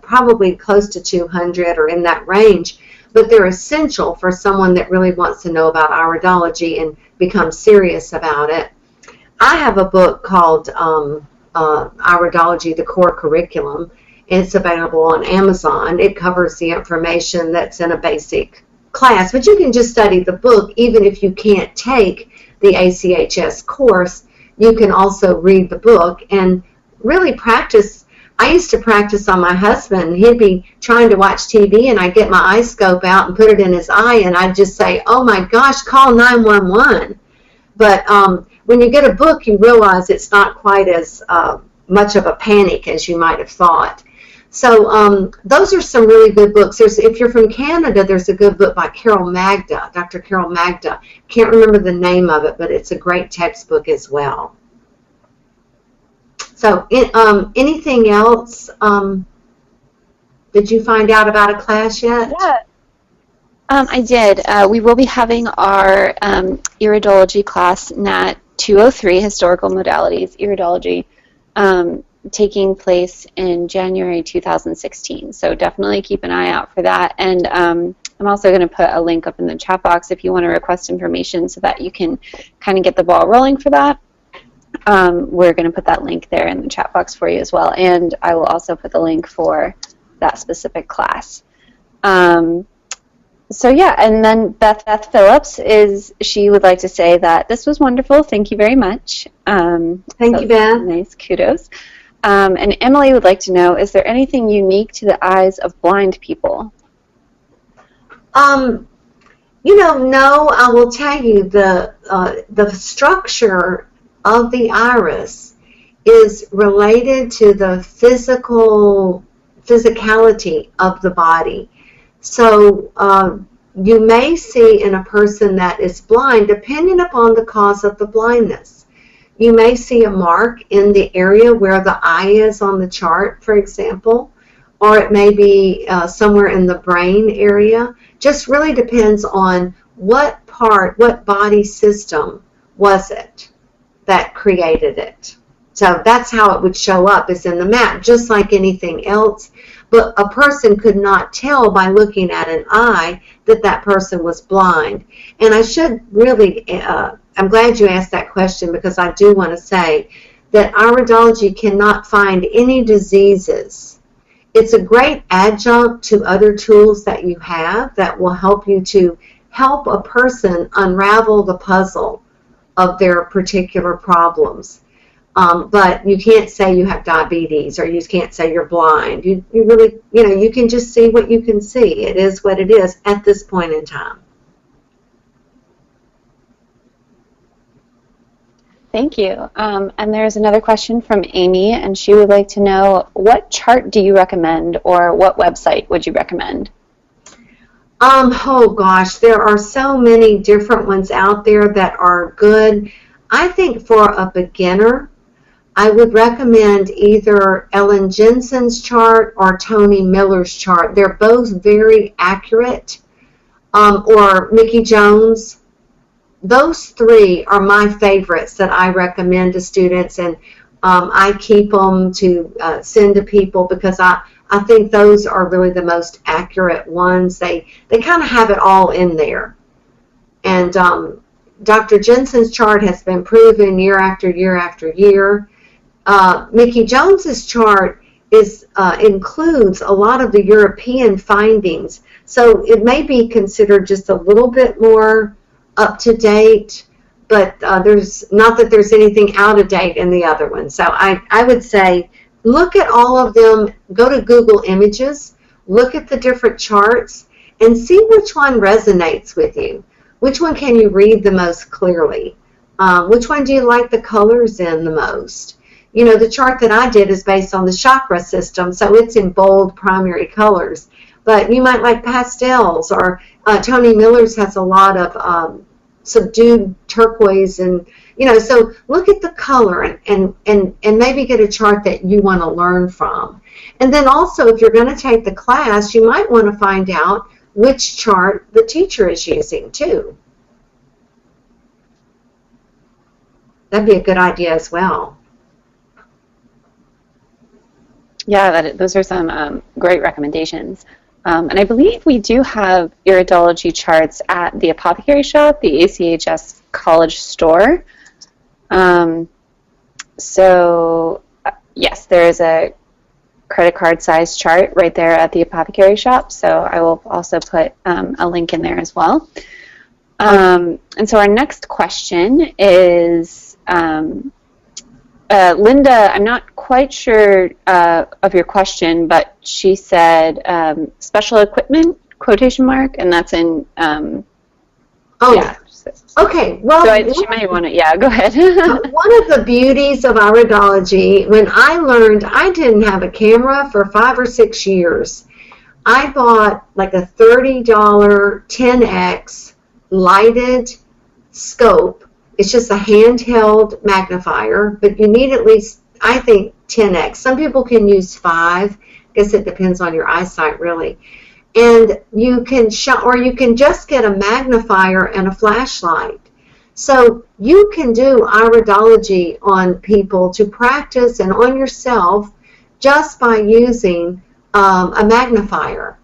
probably close to $200 or in that range, but they're essential for someone that really wants to know about iridology and become serious about it. I have a book called Iridology, the Core Curriculum. It's available on Amazon. It covers the information that's in a basic class, but you can just study the book even if you can't take the ACHS course. You can also read the book and really practice. I used to practice on my husband. He'd be trying to watch TV, and I'd get my eye scope out and put it in his eye, and I'd just say, oh my gosh, call 911. But when you get a book, you realize it's not quite as much of a panic as you might have thought. So those are some really good books. If you're from Canada, there's a good book by Carol Magda, Dr. Carol Magda. Can't remember the name of it, but it's a great textbook as well. So anything else? Did you find out about a class yet? Yeah. I did. We will be having our Iridology class, Nat 203, Historical Modalities, Iridology, taking place in January 2016. So definitely keep an eye out for that. And I'm also going to put a link up in the chat box if you want to request information so that you can kind of get the ball rolling for that. We're going to put that link there in the chat box for you as well. And I will also put the link for that specific class. So yeah, and then Beth Phillips she would like to say that this was wonderful. Thank you very much. Thank you, Beth. Nice, kudos. And Emily would like to know, is there anything unique to the eyes of blind people? No, I will tell you the structure of the iris is related to the physicality of the body. So you may see in a person that is blind, depending upon the cause of the blindness. You may see a mark in the area where the eye is on the chart, for example, or it may be somewhere in the brain area. Just really depends on what body system was it that created it. So that's how it would show up, is in the map, just like anything else. But a person could not tell by looking at an eye that that person was blind. And I should really, I'm glad you asked that question, because I do want to say that iridology cannot find any diseases. It's a great adjunct to other tools that you have that will help you to help a person unravel the puzzle of their particular problems. But you can't say you have diabetes, or you can't say you're blind. You really, you can just see what you can see. It is what it is at this point in time. Thank you. And there's another question from Amy, and she would like to know, what chart do you recommend, or what website would you recommend? Oh gosh, there are so many different ones out there that are good. I think for a beginner, I would recommend either Ellen Jensen's chart or Tony Miller's chart. They're both very accurate. Or Mickey Jones. Those three are my favorites that I recommend to students, and I keep them to send to people because I think those are really the most accurate ones. They kind of have it all in there. And Dr. Jensen's chart has been proven year after year after year. Mickey Jones's chart includes a lot of the European findings, so it may be considered just a little bit more up to date, but there's not that there's anything out of date in the other one. So I would say look at all of them, go to Google Images, look at the different charts, and see which one resonates with you. Which one can you read the most clearly? Which one do you like the colors in the most? The chart that I did is based on the chakra system, so it's in bold primary colors. But you might like pastels, or Tony Miller's has a lot of subdued turquoise, and so look at the color and maybe get a chart that you want to learn from. And then also, if you're going to take the class, you might want to find out which chart the teacher is using too. That'd be a good idea as well. Yeah, those are some great recommendations. And I believe we do have iridology charts at the apothecary shop, the ACHS college store. Yes, there is a credit card size chart right there at the apothecary shop, so I will also put a link in there as well. And so our next question is, Linda, I'm not quite sure of your question, but she said special equipment, quotation mark, and that's in, yeah. Okay, well, so she might want to, yeah, go ahead. One of the beauties of iridology, when I learned, I didn't have a camera for 5 or 6 years. I bought like a $30 10x lighted scope. It's just a handheld magnifier, but you need at least, I think, 10x. Some people can use 5. I guess it depends on your eyesight, really. And you can or you can just get a magnifier and a flashlight. So you can do iridology on people to practice and on yourself just by using a magnifier.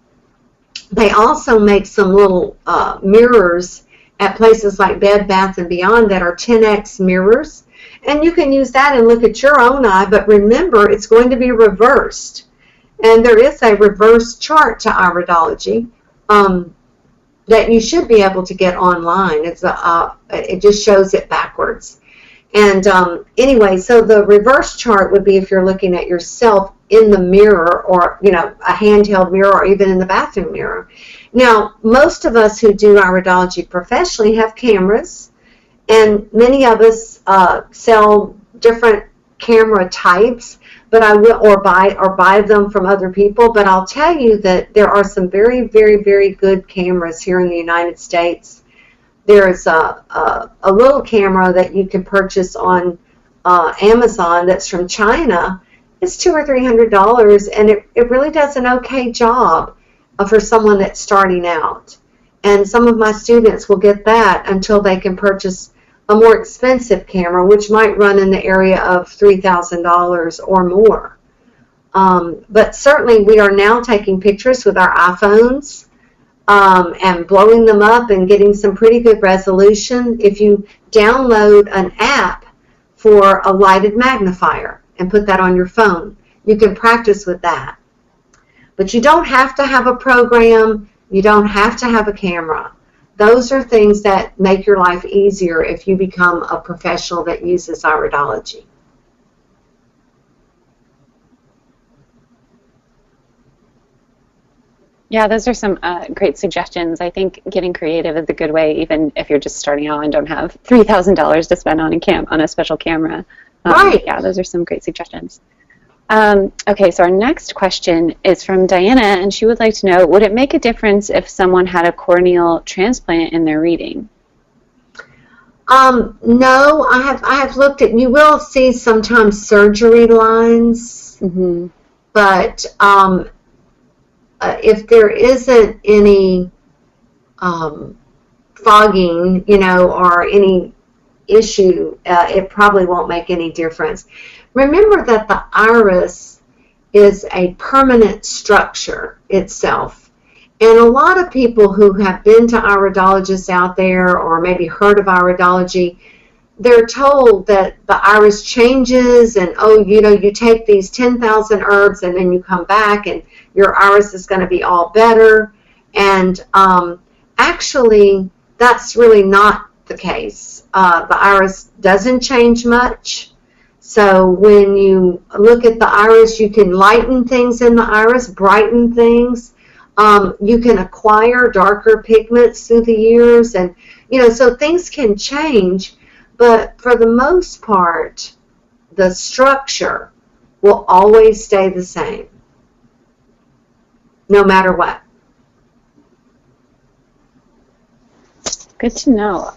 They also make some little mirrors at places like Bed Bath & Beyond that are 10x mirrors. And you can use that and look at your own eye, but remember, it's going to be reversed. And there is a reverse chart to iridology that you should be able to get online. It just shows it backwards. And anyway, so the reverse chart would be if you're looking at yourself in the mirror, or a handheld mirror, or even in the bathroom mirror. Now, most of us who do iridology professionally have cameras, and many of us sell different camera types, but I will or buy them from other people. But I'll tell you that there are some very, very, very good cameras here in the United States. There's a little camera that you can purchase on Amazon that's from China. It's $200 or $300, and it really does an okay job for someone that's starting out. And some of my students will get that until they can purchase a more expensive camera, which might run in the area of $3,000 or more. But certainly we are now taking pictures with our iPhones and blowing them up and getting some pretty good resolution. If you download an app for a lighted magnifier and put that on your phone, you can practice with that. But you don't have to have a program. You don't have to have a camera. Those are things that make your life easier if you become a professional that uses iridology. Yeah, those are some great suggestions. I think getting creative is a good way, even if you're just starting out and don't have $3,000 to spend on a special camera. Right. Yeah, those are some great suggestions. Okay, so our next question is from Diana, and she would like to know, would it make a difference if someone had a corneal transplant in their reading? No, I have looked at, you will see sometimes surgery lines, Mm-hmm. but if there isn't any fogging, or any issue, it probably won't make any difference. Remember that the iris is a permanent structure itself. And a lot of people who have been to iridologists out there or maybe heard of iridology, they're told that the iris changes and, you take these 10,000 herbs and then you come back and your iris is going to be all better. And actually, that's really not the case. The iris doesn't change much. So when you look at the iris, you can lighten things in the iris, brighten things. You can acquire darker pigments through the years. And, so things can change. But for the most part, the structure will always stay the same, no matter what. Good to know.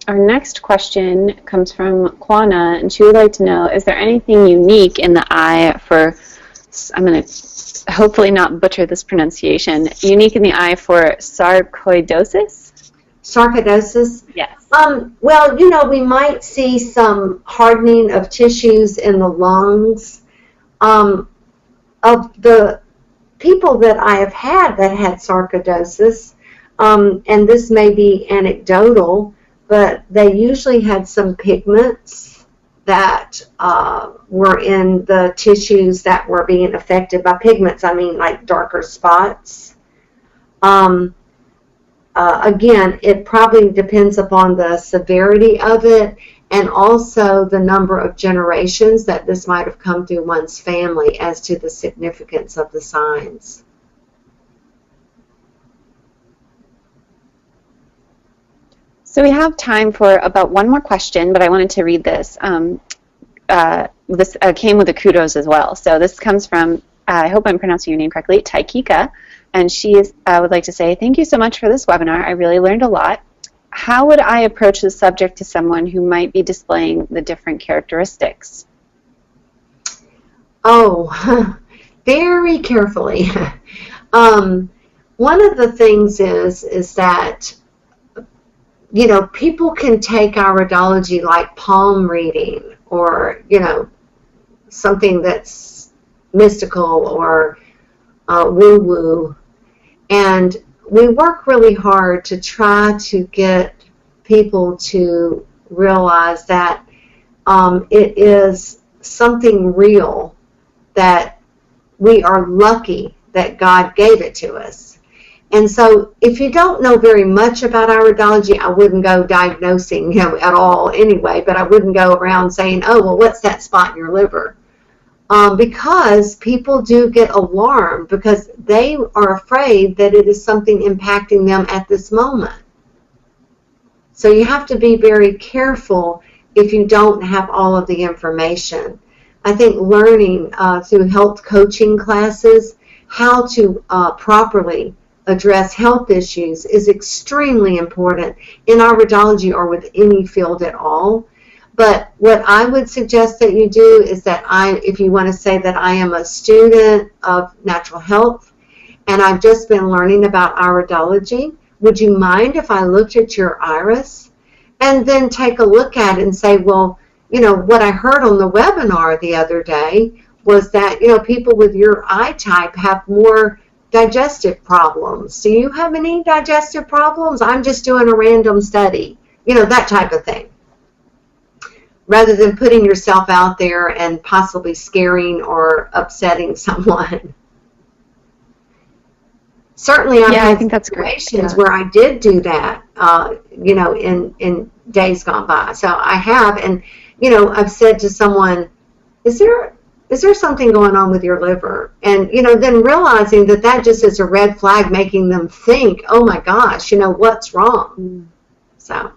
Our next question comes from Kwana, and she would like to know, is there anything unique in the eye for, I'm going to hopefully not butcher this pronunciation, unique in the eye for sarcoidosis? Sarcoidosis? Yes. Well, we might see some hardening of tissues in the lungs. Of the people that I have had that had sarcoidosis, and this may be anecdotal, but they usually had some pigments that were in the tissues that were being affected by pigments. I mean, like darker spots. Again, it probably depends upon the severity of it and also the number of generations that this might have come through one's family as to the significance of the signs. So we have time for about one more question, but I wanted to read this. This came with a kudos as well. So this comes from, I hope I'm pronouncing your name correctly, Taikika. And she would like to say, thank you so much for this webinar. I really learned a lot. How would I approach the subject to someone who might be displaying the different characteristics? Oh, very carefully. One of the things is that, people can take iridology like palm reading or, something that's mystical or woo-woo. And we work really hard to try to get people to realize that it is something real, that we are lucky that God gave it to us. And so if you don't know very much about iridology, I wouldn't go diagnosing at all anyway, but I wouldn't go around saying, oh, well, what's that spot in your liver? Because people do get alarmed because they are afraid that it is something impacting them at this moment. So you have to be very careful if you don't have all of the information. I think learning through health coaching classes how to properly address health issues is extremely important in iridology or with any field at all. But what I would suggest that you do is that if you want to say that I am a student of natural health and I've just been learning about iridology, would you mind if I looked at your iris and then take a look at it and say, well, what I heard on the webinar the other day was that, people with your eye type have more digestive problems. Do you have any digestive problems? I'm just doing a random study, that type of thing. Rather than putting yourself out there and possibly scaring or upsetting someone. Certainly I've had situations where I did do that, in days gone by. So I have, and, I've said to someone, is there is there something going on with your liver? And, then realizing that that just is a red flag, making them think, oh my gosh, what's wrong? So.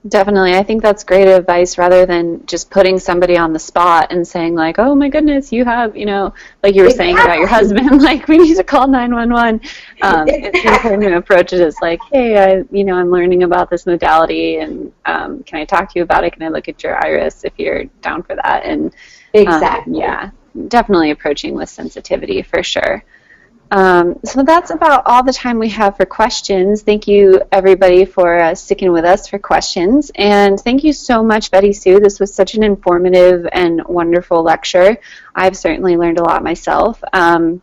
Definitely. I think that's great advice rather than just putting somebody on the spot and saying like, oh my goodness, you have, like you were saying about your husband, like we need to call 911. It's important to approach it as like, hey, I'm learning about this modality and can I talk to you about it? Can I look at your iris if you're down for that? And exactly. Yeah, definitely approaching with sensitivity for sure. So that's about all the time we have for questions. Thank you, everybody, for sticking with us for questions. And thank you so much, Betty Sue. This was such an informative and wonderful lecture. I've certainly learned a lot myself. And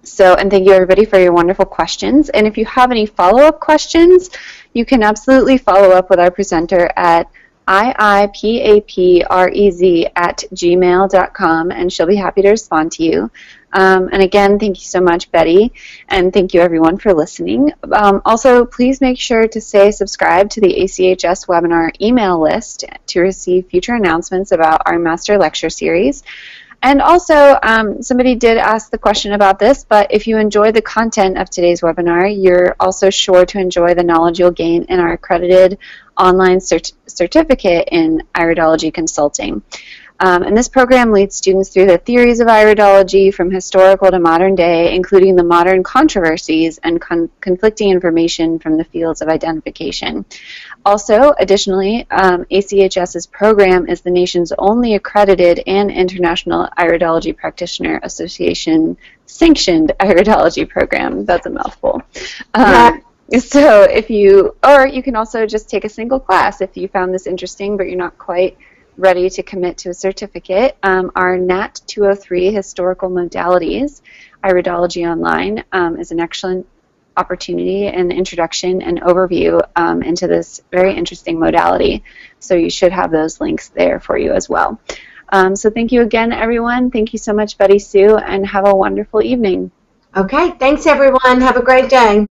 thank you, everybody, for your wonderful questions. And if you have any follow-up questions, you can absolutely follow up with our presenter at iipaprez@gmail.com, and she'll be happy to respond to you. And again, thank you so much, Betty, and thank you everyone for listening. Also, please make sure to stay subscribed to the ACHS webinar email list to receive future announcements about our master lecture series. And also, somebody did ask the question about this, but if you enjoy the content of today's webinar, you're also sure to enjoy the knowledge you'll gain in our accredited online certificate in iridology consulting. And this program leads students through the theories of iridology from historical to modern day, including the modern controversies and conflicting information from the fields of identification. Also, additionally, ACHS's program is the nation's only accredited and International Iridology Practitioner Association sanctioned iridology program. That's a mouthful. So you can also just take a single class if you found this interesting, but you're not quite ready to commit to a certificate. Our NAT 203 Historical Modalities, Iridology Online, is an excellent opportunity and introduction and overview into this very interesting modality. So you should have those links there for you as well. So thank you again, everyone. Thank you so much, Betty Sue, and have a wonderful evening. Okay, thanks everyone. Have a great day.